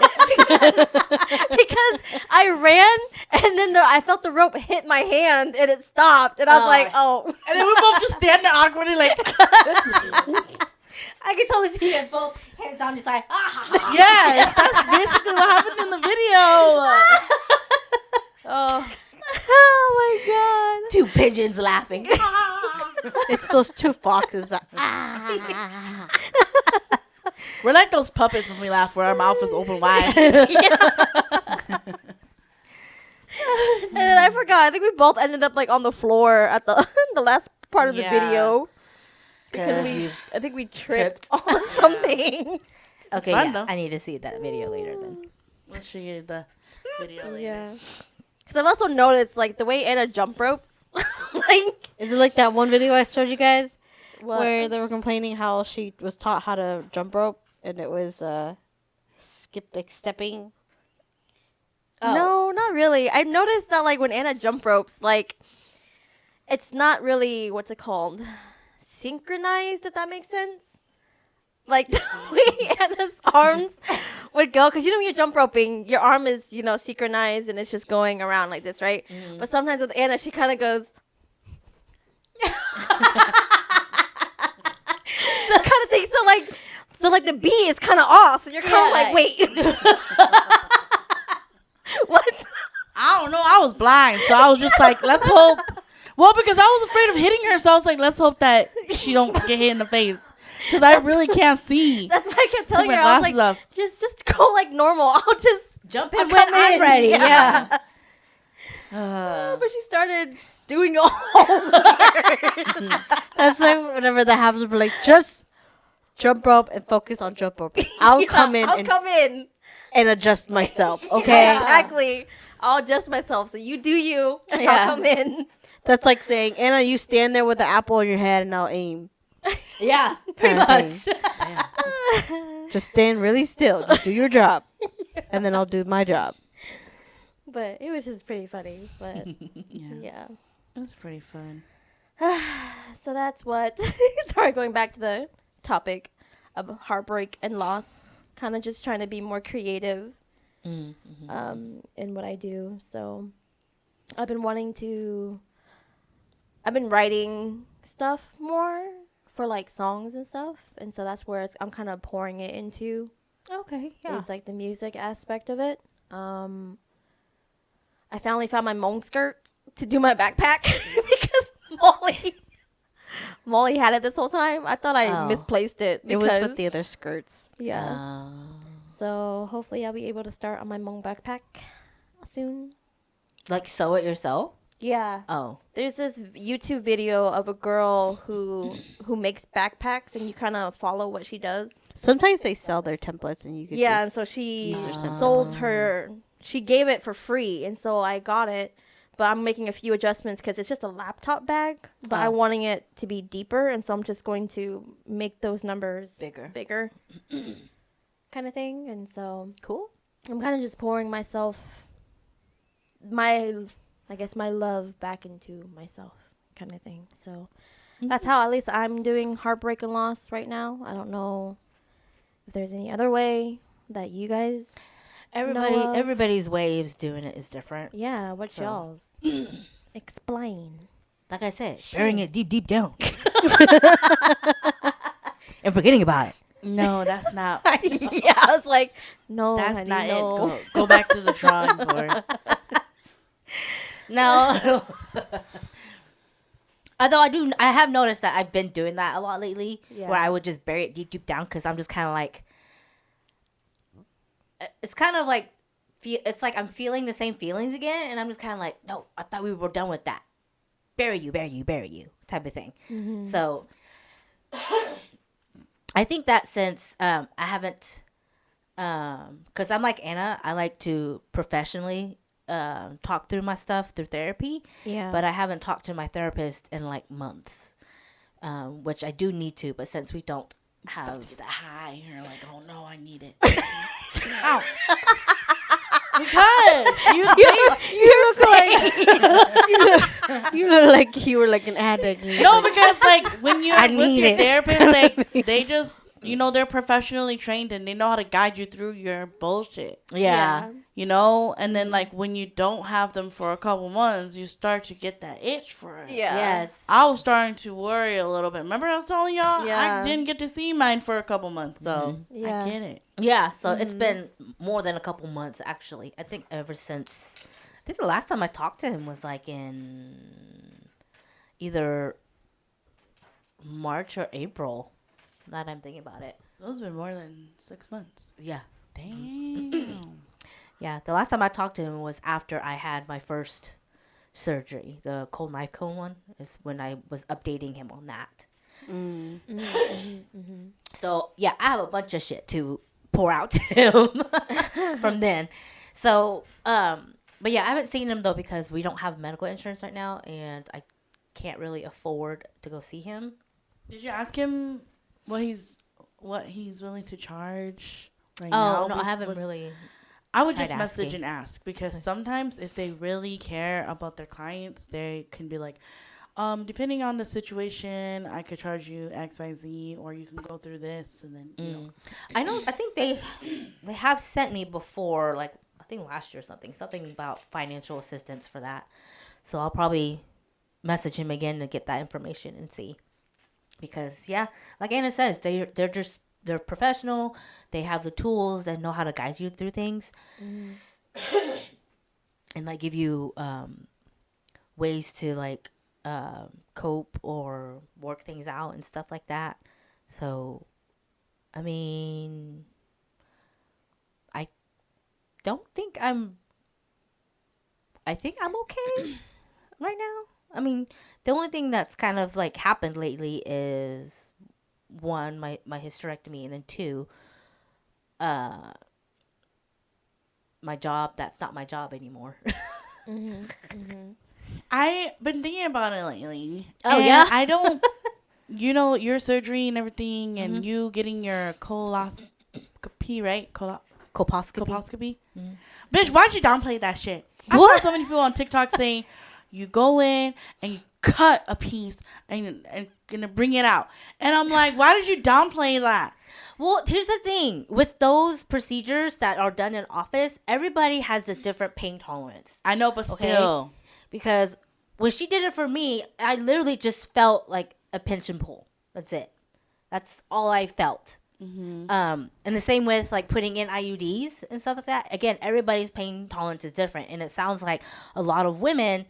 I ran and then I felt the rope hit my hand and it stopped and I was like, oh. And then we both just stand there awkwardly like, I can totally see you guys both hands on your side. yeah, that's basically what happened in the video. Oh. Oh my god. Two pigeons laughing. It's those two foxes. We're like those puppets when we laugh where our mouth is open wide. And then I forgot. I think we both ended up like on the floor at the the last part of the Yeah. video because 'Cause I think we tripped on something. Okay, fun, yeah. though. I need to see that video later then. We'll show you the video later. Yeah. Because I've also noticed like the way Anna jump ropes, like Is it like that one video I showed you guys what? where they were complaining how she was taught how to jump rope and it was stepping? Oh. No, not really. I noticed that like when Anna jump ropes, like it's not really what's it called, synchronized. If that makes sense. Like the way Anna's arms would go, because you know when you're jump roping, your arm is synchronized and it's just going around like this, right? Mm-hmm. But sometimes with Anna, she kind of goes. That kind of thing. So like the beat is kind of off. So you're kind of Yeah. like, wait. What? I don't know. I was blind, so I was just like, let's hope. Well, because I was afraid of hitting her, so I was like, let's hope that she don't get hit in the face. Because I really can't see. That's why I kept telling my her. I was like, glasses off. just go like normal. I'll just Jump I'll in when come I'm in. ready. Yeah. But she started doing all. That's like whenever that happens, we're like, just jump rope and focus on jump rope. I'll come in I'll come in. and adjust myself, okay? Yeah, exactly. I'll adjust myself. So you do you. And Yeah. I'll come in. That's like saying, Anna, you stand there with the apple in your head and I'll aim. Yeah, pretty Kinda much. thing. Just stand really still. Just do your job. And then I'll do my job. But it was just pretty funny. But Yeah, yeah. it was pretty fun. So that's what. Sorry, going back to the topic of heartbreak and loss. Kind of just trying to be more creative in what I do. So I've been writing stuff more for like songs and stuff. And so that's where I'm kind of pouring it into. Okay, yeah. Is like the music aspect of it. I finally found my Hmong skirt to do my backpack because Molly had it this whole time. I thought I Oh. misplaced it. It was because- with the other skirts. yeah. So hopefully I'll be able to start on my Hmong backpack soon. Like sew it yourself? Yeah. Oh. There's this YouTube video of a girl who makes backpacks and you kind of follow what she does. Sometimes they sell their templates and you could Yeah, and just so she use their templates. sold her. She gave it for free, and so I got it. But I'm making a few adjustments because it's just a laptop bag. But I'm wanting it to be deeper, and so I'm just going to make those numbers bigger, kind of thing. And so Cool. I'm kind of just pouring my love back into myself, kind of thing. So that's how at least I'm doing heartbreak and loss right now. I don't know if there's any other way that you guys. Everybody's ways doing it is different. Yeah, what's So. y'all's? Explain. Like I said, burying it deep down. And forgetting about it. No, that's not. Yeah, I was like, no, That's honey, not no. it. Go back to the drawing board. No. Although I have noticed that I've been doing that a lot lately, Yeah. where I would just bury it deep down because I'm just kind of like, it's kind of like, it's like I'm feeling the same feelings again, and I'm just kind of like, no, I thought we were done with that. Bury you type of thing. So I think that since I haven't, because I'm like Anna, I like to professionally talk through my stuff through therapy, Yeah. but I haven't talked to my therapist in like months, which I do need to. But since we don't have Get that high. You're like, oh no, I need it. Ow. Because You look like you were like an addict. no, because like when you're I with need your it. therapist, like they just you know, they're professionally trained and they know how to guide you through your bullshit. Yeah. You know, and then like when you don't have them for a couple months, you start to get that itch for it. Yeah. Yes. I was starting to worry a little bit. Remember I was telling y'all Yeah. I didn't get to see mine for a couple months, so Yeah. I get it. Yeah. So it's been more than a couple months, actually. I think ever since. I think the last time I talked to him was like in either March or April. Now that I'm thinking about it. Those have been more than 6 months. Yeah. Damn. Yeah. The last time I talked to him was after I had my first surgery. The cold knife cone one is when I was updating him on that. So, yeah, I have a bunch of shit to pour out to him from then. So, but yeah, I haven't seen him though because we don't have medical insurance right now and I can't really afford to go see him. Did you ask him what he's willing to charge right now? Oh, no, I haven't really. I would tried just message asking. and ask because sometimes if they really care about their clients, they can be like, depending on the situation, I could charge you X, Y, Z, or you can go through this and then you know. I think they have sent me before, like I think last year or something about financial assistance for that. So I'll probably message him again to get that information and see. Because yeah, like Anna says, they're professional. They have the tools that know how to guide you through things, and like give you ways to like cope or work things out and stuff like that. So, I mean, I don't think I think I'm okay right now. I mean, the only thing that's kind of like happened lately is one, my hysterectomy, and then two, my job that's not my job anymore. I've been thinking about it lately. Oh, and yeah? I don't, you know, your surgery and everything, and you getting your coloscopy, right? Colposcopy. Colposcopy. Bitch, why'd you downplay that shit? I saw so many people on TikTok saying you go in and you cut a piece and gonna bring it out, and I'm like, why did you downplay that? Well, here's the thing. With those procedures that are done in office, everybody has a different pain tolerance. I know, but Okay. still, Because when she did it for me, I literally just felt like a pinch and pull. That's it. That's all I felt. And the same with like putting in IUDs and stuff like that. Again, everybody's pain tolerance is different, and it sounds like a lot of women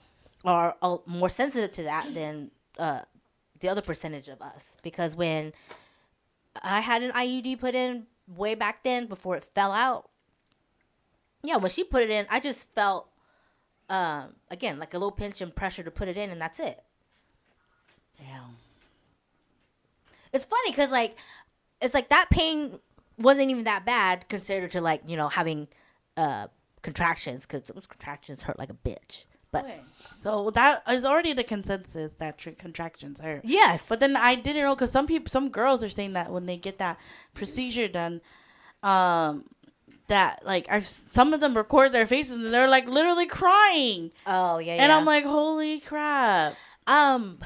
are more sensitive to that than the other percentage of us. Because when I had an IUD put in way back then before it fell out, yeah, when she put it in, I just felt again like a little pinch and pressure to put it in, and that's it. damn. It's funny because like it's like that pain wasn't even that bad compared to like, you know, having contractions, because those contractions hurt like a bitch. But Okay. So that is already the consensus that contractions hurt. yes, But then I didn't know because some girls are saying that when they get that procedure done, that like some of them record their faces and they're like literally crying, oh yeah, and yeah. I'm like, holy crap. um,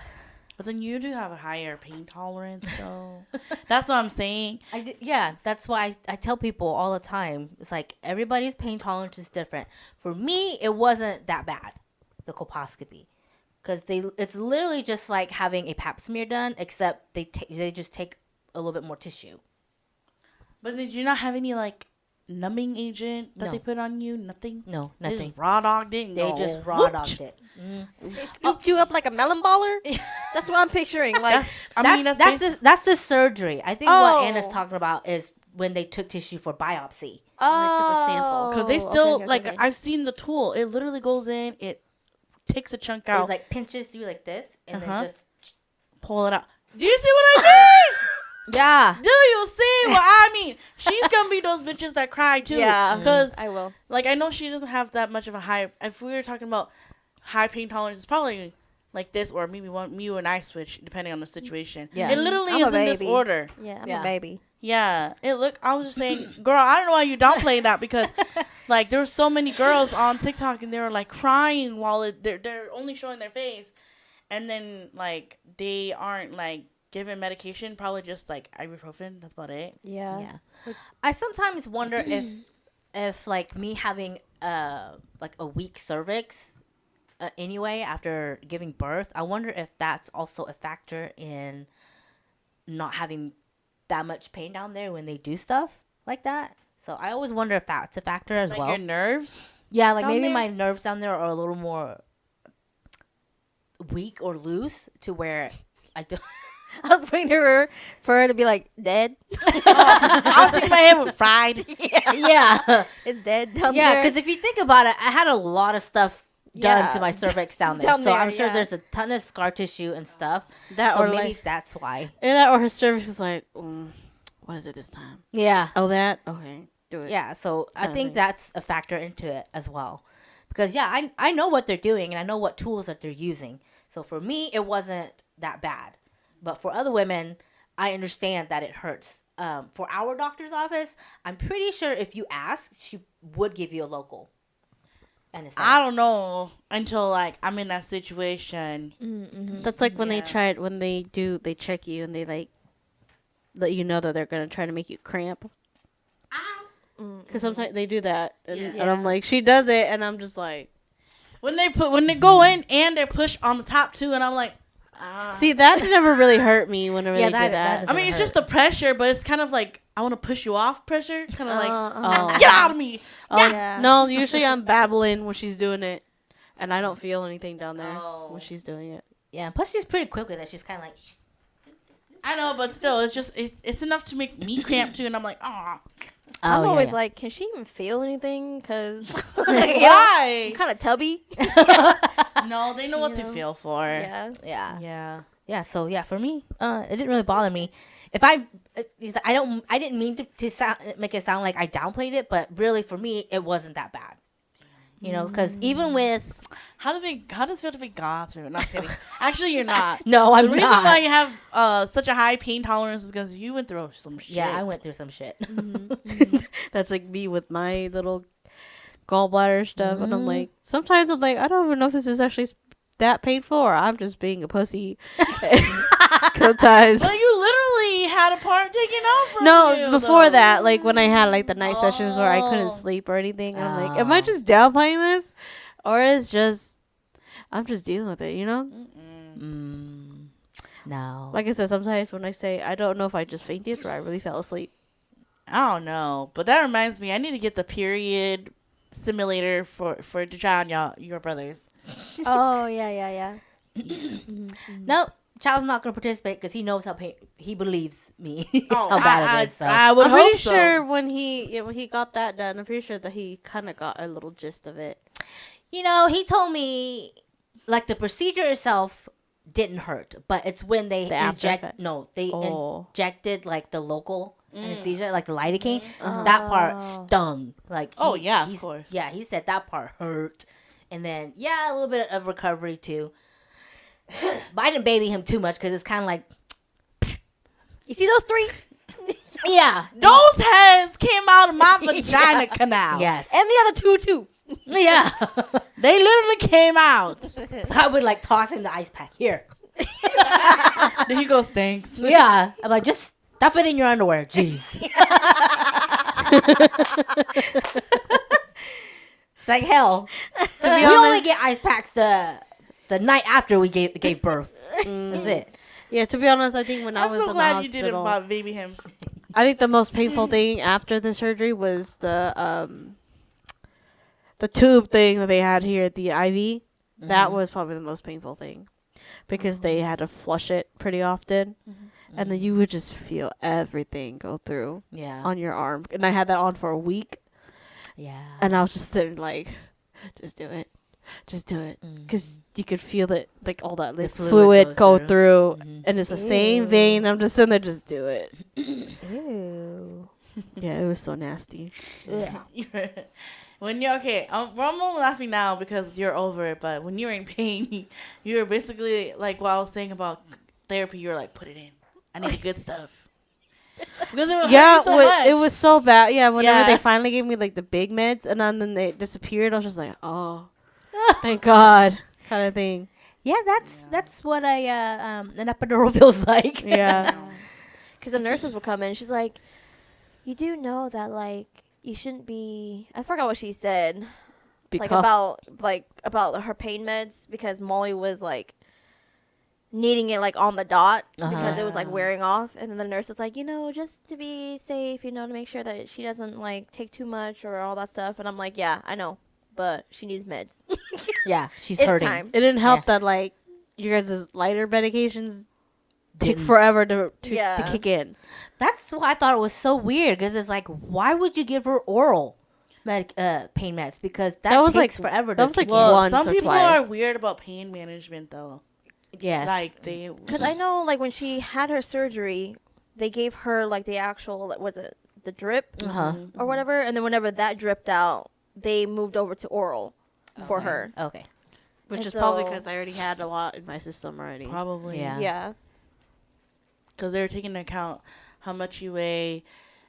But then you do have a higher pain tolerance, though. That's what I'm saying. yeah, that's why I tell people all the time. It's like everybody's pain tolerance is different. For me, it wasn't that bad, the colposcopy, because it's literally just like having a pap smear done, except they just take a little bit more tissue. But did you not have any like numbing agent that No. they put on you? Nothing. No, They nothing. just raw dogged it. And They go, just raw whoop. dogged it. They scooped you up like a melon baller. That's what I'm picturing. Like, That's the surgery. I think Oh. what Anna's talking about is when they took tissue for biopsy. Like took a sample. Because they okay, still okay, like okay. I've seen the tool. It literally goes in. It takes a chunk It out. like pinches you like this and Uh-huh. then just Pull it out. Do you see what I mean? yeah, Do you see what I mean? She's gonna be those bitches that cry too. Yeah. Because I will. like I know she doesn't have that much of a high. If we were talking about high pain tolerance, it's probably like this, or maybe you and I switch depending on the situation. Yeah. It literally I'm a is in this baby. order. Yeah, I'm Yeah. a baby. Yeah. I was just saying, girl, I don't know why you downplay that because like there were so many girls on TikTok and they were like crying while they're only showing their face, and then like they aren't like given medication, probably just like ibuprofen. That's about it. Yeah. I sometimes wonder if like me having like a weak cervix anyway after giving birth, I wonder if that's also a factor in not having that much pain down there when they do stuff like that. So I always wonder if that's a factor as Like well. your nerves. Yeah, like down maybe there? my nerves down there are a little more weak or loose to where I don't. I was waiting for her to be like dead. I was thinking my head was fried. Yeah, It's dead down yeah. there. Because if you think about it, I had a lot of stuff done Yeah. to my cervix down there, Down so I'm there, sure yeah. there's a ton of scar tissue and stuff. That So or maybe like, that's why. and that or her cervix is like, what is it this time? Yeah, Oh, that? Okay, do it. yeah. So I Kinda think thing. that's a factor into it as well, because yeah, I know what they're doing and I know what tools that they're using. So for me, it wasn't that bad, but for other women, I understand that it hurts. For our doctor's office, I'm pretty sure if you ask, she would give you a local anesthetic. I don't know until like I'm in that situation. Mm-hmm. That's like when they Yeah. they check you and they like let you know that they're gonna try to make you cramp. Because sometimes they do that, and, Yeah. and I'm like, she does it, and I'm just like, When they go in and they push on the top too, and I'm like, see, that never really hurt me whenever Yeah, they that did that. doesn't I mean, it's hurt. just the pressure, but it's kind of like I want to push you off pressure, kind of like Oh. get out of me. Oh, Yeah. no, usually I'm babbling when she's doing it, and I don't feel anything down there Oh. when she's doing it. Yeah, plus she's pretty quick with it. She's kind of like, I know, but still, it's just it's enough to make me cramp too, and I'm like, ah, I'm always yeah. like, can she even feel anything? Because why? I'm kind of tubby. No, they know what to know? feel for. Yeah. yeah, Yeah. yeah. So yeah, for me, it didn't really bother me. I didn't mean to sound, make it sound like I downplayed it, but really for me, it wasn't that bad. You know, because even with How does it feel to be gone through? Not kidding. Actually, you're not. no, I'm The reason not. why you have such a high pain tolerance is because you went through some shit. Yeah, I went through some shit. That's like me with my little gallbladder stuff, and I'm like, sometimes I'm like, I don't even know if this is actually that painful or I'm just being a pussy. Sometimes. But you literally had a part taken out from No, you, before though. that, like when I had like the night sessions where I couldn't Oh. sleep or anything, and I'm like, am I Oh. just downplaying this, or is just I'm just dealing with it, you know? No. Like I said, sometimes when I say I don't know if I just fainted or I really fell asleep. I don't know, but that reminds me, I need to get the period simulator for to try on your brothers. Oh, yeah. Nope. Child's not gonna participate because he knows how he believes me Oh, how bad it is. So. I would I'm hope pretty so. sure when he got that done, I'm pretty sure that he kind of got a little gist of it. You know, he told me like the procedure itself didn't hurt, but it's when they The after effect. Oh. injected like the local anesthesia, like the lidocaine. That part stung. Like Oh, yeah, of he's- course. Yeah, he said that part hurt, and then yeah, a little bit of recovery too. But I didn't baby him too much because it's kind of like, You see those 3? yeah, Those heads came out of my vagina canal. yes, And the other 2, too. yeah. They literally came out. So I would like toss him the ice pack here. There he goes, thanks. Yeah, I'm like, just stuff it in your underwear. Jeez. It's like hell. To be We only honest, get ice packs the night after we gave birth. That's it. yeah. To be honest, I think when I I'm was so in glad the you didn't hospital, baby him. I think the most painful thing after the surgery was the tube thing that they had here at the IV. That was probably the most painful thing because they had to flush it pretty often, and then you would just feel everything go through Yeah. on your arm. And I had that on for a week, Yeah. and I was just sitting like, just do it. Just do it. Because you could feel it, like all that like, fluid fluid goes go through. through. And it's the same vein. I'm just sitting there, just do it. Ew. Yeah, it was so nasty. When you're okay, we're almost laughing now because you're over it. But when you're in pain, you're basically like what I was saying about therapy. You're like, put it in. I need the good stuff. Because it would hurt you so much. it was so bad. Yeah, whenever Yeah. they finally gave me like the big meds and then they disappeared, I was just like, oh, thank God, kind of thing. Yeah, that's what an epidural feels like. Yeah. Because the nurses would come in. She's like, you do know that, like, you shouldn't be. I forgot what she said. Because Like about her pain meds because Molly was like needing it like on the dot because it was like Yeah. wearing off, and then the nurse was like, just to be safe, to make sure that she doesn't like take too much or all that stuff. And I'm like, yeah, I know, but she needs meds. Yeah, she's It's hurting. time. it didn't help Yeah. that like you guys' lighter medications take Didn't- forever to Yeah. kick in. That's why I thought it was so weird because it's like, why would you give her oral pain meds? Because that was, takes like- forever that to was, like, kick in. Well, once some or people twice. are weird about pain management, though. Yes. Like they. Because I know, like, when she had her surgery, they gave her like the actual, like, was it the drip Uh-huh. or whatever, and then whenever that dripped out, they moved over to oral for Okay. her. Okay. Which And is probably so- because I already had a lot in my system already. Probably. Yeah. Yeah. Because they're taking into account how much you weigh,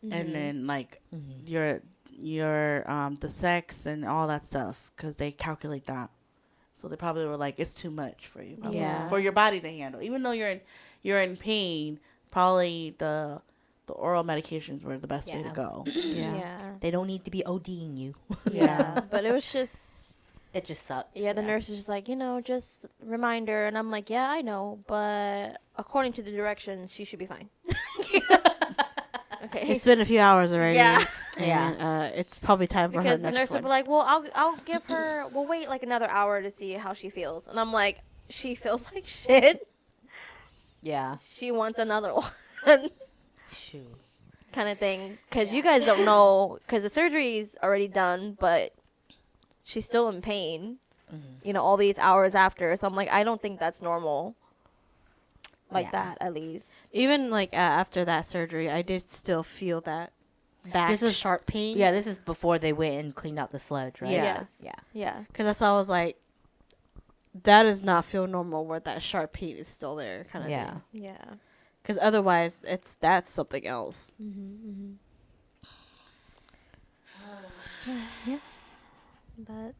Mm-hmm. and then like Mhm. your the sex and all that stuff. Because they calculate that. So they probably were like, it's too much for you. Probably, Yeah. For your body to handle, even though you're in pain. Probably the oral medications were the best way to Yeah. go. Yeah. Yeah. They don't need to be ODing you. Yeah. But it was just, It just sucked. yeah, the nurse is just like, just reminder. And I'm like, yeah, I know. But according to the directions, she should be fine. Okay. It's been a few hours already. Yeah. And it's probably time for her Because the next nurse would one. be like, well, I'll give her, we'll wait like another hour to see how she feels. And I'm like, she feels like shit. Yeah. She wants another one. Shoot. Kind of thing. Because you guys don't know, because the surgery's already done, but she's still in pain, all these hours after. So I'm like, I don't think that's normal. Like Yeah. that, at least. Even like after that surgery, I did still feel that back This is- sharp pain. Yeah, this is before they went and cleaned out the sludge, right? Yeah. Yes. Yeah. Yeah. Because that's why I was like, that does not feel normal where that sharp pain is still there, kind of Yeah. thing. Yeah. Because otherwise, that's something else. Mm-hmm. But,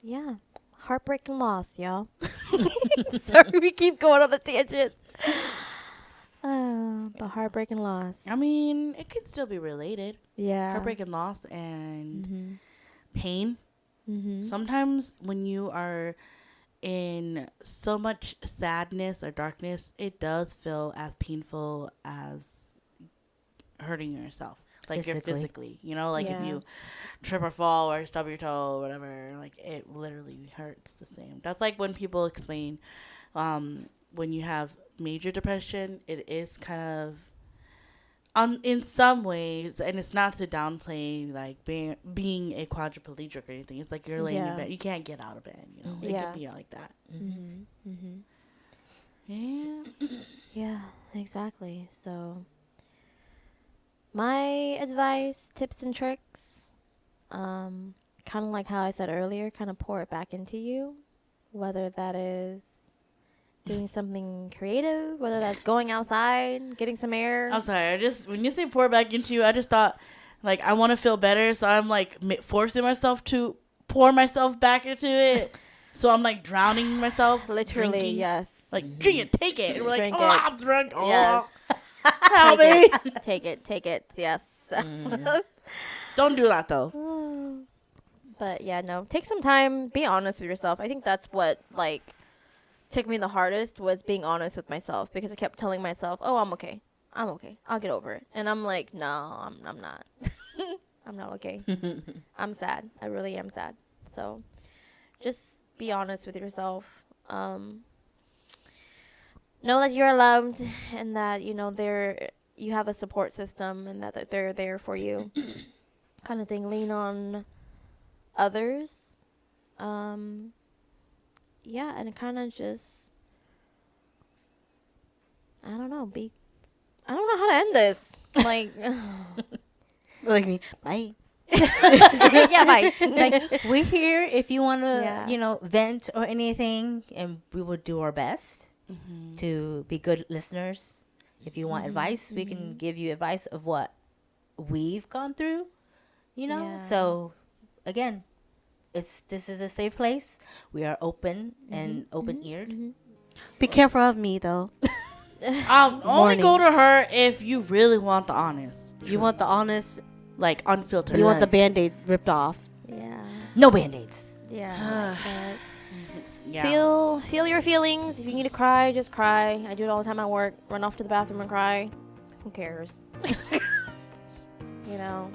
yeah. Heartbreaking loss, y'all. Sorry, we keep going on a tangent. But heartbreaking loss. I mean, it could still be related. Yeah. Heartbreak and loss and Mm-hmm. pain. Mm-hmm. Sometimes when you are in so much sadness or darkness, it does feel as painful as hurting yourself. Like Physically. you're physically, like Yeah. if you trip or fall or stub your toe or whatever, like it literally hurts the same. That's like when people explain when you have major depression, it is kind of in some ways, and it's not to downplay like being a quadriplegic or anything. It's like you're laying in Yeah. bed, you can't get out of bed. It Yeah. could be like that. Mm-hmm. Mm-hmm. Yeah. Yeah, exactly. So, my advice, tips, and tricks, kind of like how I said earlier, kind of pour it back into you, whether that is doing something creative, whether that's going outside, getting some air. I'm sorry. When you say pour back into you, I just thought like I want to feel better, so I'm like forcing myself to pour myself back into it. So I'm like drowning myself. Literally, drinking. yes. Like drink it, take it. And we're like, Drink oh, it. I'm drunk. Oh, Yes. help me. Take it. Yes. Don't do that though. But yeah, no. Take some time. Be honest with yourself. I think that's what like took me the hardest was being honest with myself because I kept telling myself, "Oh, I'm okay. I'm okay. I'll get over it." And I'm like, "No, I'm not. I'm not okay. I'm sad. I really am sad." So, just be honest with yourself. Know that you're loved and that you have a support system and that they're there for you. Kind of thing. Lean on others. Yeah, and kind of just I don't know, I don't know how to end this. Like Like me, bye. yeah, bye. Like, we're here if you want to, Yeah. vent or anything, and we will do our best to be good listeners. If you want advice, we can give you advice of what we've gone through, Yeah. So, again, this is a safe place. We are open and open-eared. Be careful of me though. I'll only Warning. go to her if you really want the honest. You want the honest. like unfiltered. You want the Blunt. Band-Aid ripped off. Yeah. No band-aids. Yeah. Yeah. Feel your feelings. If you need to cry, just cry. I do it all the time at work. Run off to the bathroom and cry. Who cares? You know,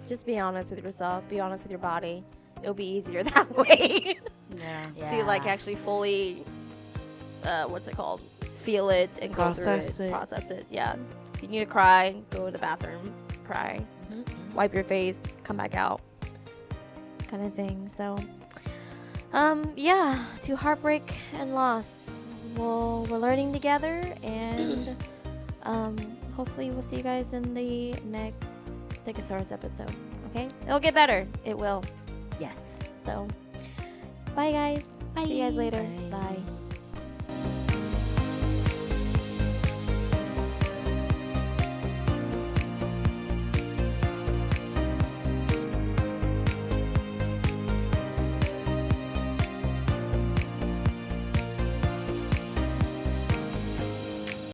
just be honest with yourself. Be honest with your body. It'll be easier that way. Yeah. So you like actually fully, what's it called? Feel it and go Process through it. it. Process it. Yeah. If you need to cry, go to the bathroom, cry, wipe your face, come back out, kind of thing. So, yeah, to heartbreak and loss. We're learning together, and hopefully we'll see you guys in the next Thicosaurus episode. Okay, it'll get better. It will. Yes. So, bye guys. Bye. See you guys later. Bye. Bye.